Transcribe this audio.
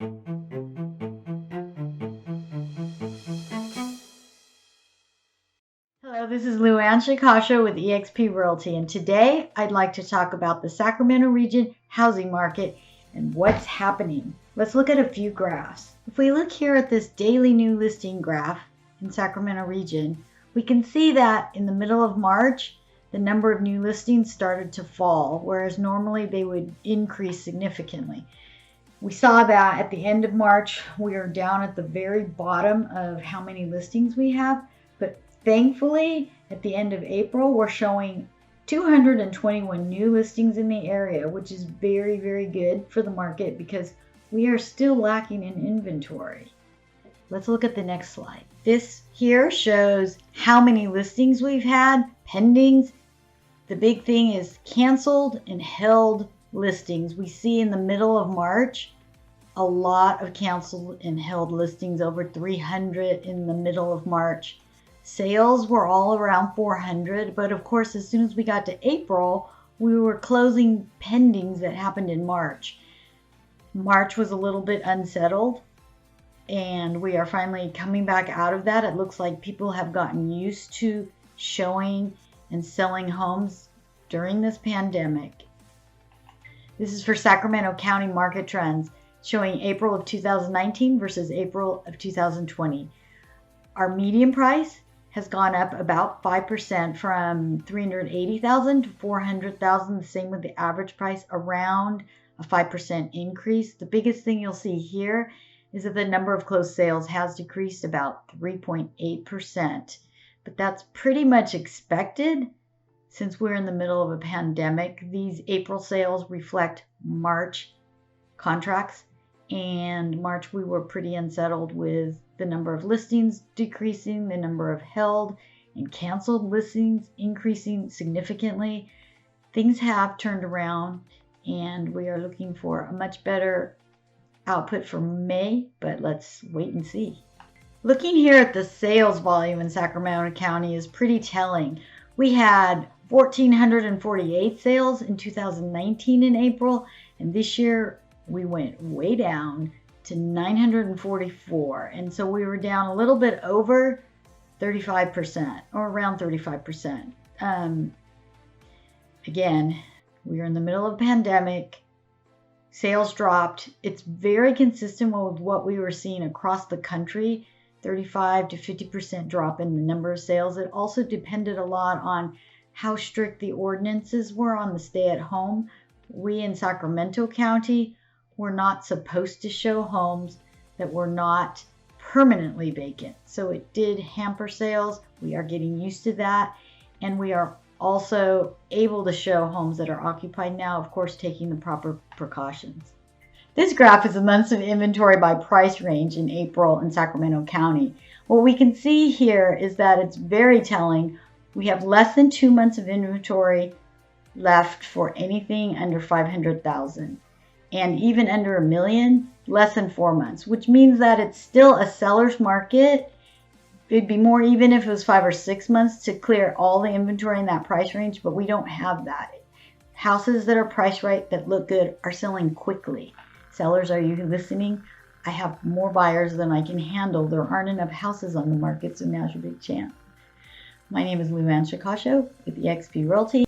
Hello, this is Luann Shikasha with eXp Realty, and today I'd like to talk about the Sacramento region housing market and what's happening. Let's look at a few graphs. If we look here at this daily new listing graph in Sacramento region, we can see that in the middle of March, the number of new listings started to fall, whereas normally they would increase significantly. We saw that at the end of March, we are down at the very bottom of how many listings we have, but thankfully, at the end of April, we're showing 221 new listings in the area, which is very, very good for the market because we are still lacking in inventory. Let's look at the next slide. This here shows how many listings we've had, pendings. The big thing is canceled and held listings. We see in the middle of March a lot of canceled and held listings, over 300 in the middle of March. Sales were all around 400, but of course, as soon as we got to April, we were closing pendings that happened in March. March was a little bit unsettled, and we are finally coming back out of that. It looks like people have gotten used to showing and selling homes during this pandemic. This is for Sacramento County market trends, showing April of 2019 versus April of 2020. Our median price has gone up about 5% from 380,000 to 400,000. The same with the average price, around a 5% increase. The biggest thing you'll see here is that the number of closed sales has decreased about 3.8%. But that's pretty much expected since we're in the middle of a pandemic. These April sales reflect March contracts, and March we were pretty unsettled with the number of listings decreasing, the number of held and canceled listings increasing significantly. Things have turned around, and we are looking for a much better output for May, but let's wait and see. Looking here at the sales volume in Sacramento County is pretty telling. We had 1,448 sales in 2019 in April, and this year we went way down to 944, and so we were down a little bit over 35%, or around 35%. Again, we are in the middle of a pandemic. Sales dropped. It's very consistent with what we were seeing across the country, 35 to 50% drop in the number of sales. It also depended a lot on how strict the ordinances were on the stay-at-home. We in Sacramento County were not supposed to show homes that were not permanently vacant. So it did hamper sales. We are getting used to that. And we are also able to show homes that are occupied now, of course, taking the proper precautions. This graph is the months of inventory by price range in April in Sacramento County. What we can see here is that it's very telling. We have less than 2 months of inventory left for anything under 500,000. And even under $1 million, less than 4 months, which means that it's still a seller's market. It'd be more even if it was 5 or 6 months to clear all the inventory in that price range, but we don't have that. Houses that are priced right, that look good, are selling quickly. Sellers, are you listening? I have more buyers than I can handle. There aren't enough houses on the market, so now's your big chance. My name is Luann Shikasha with eXp Realty.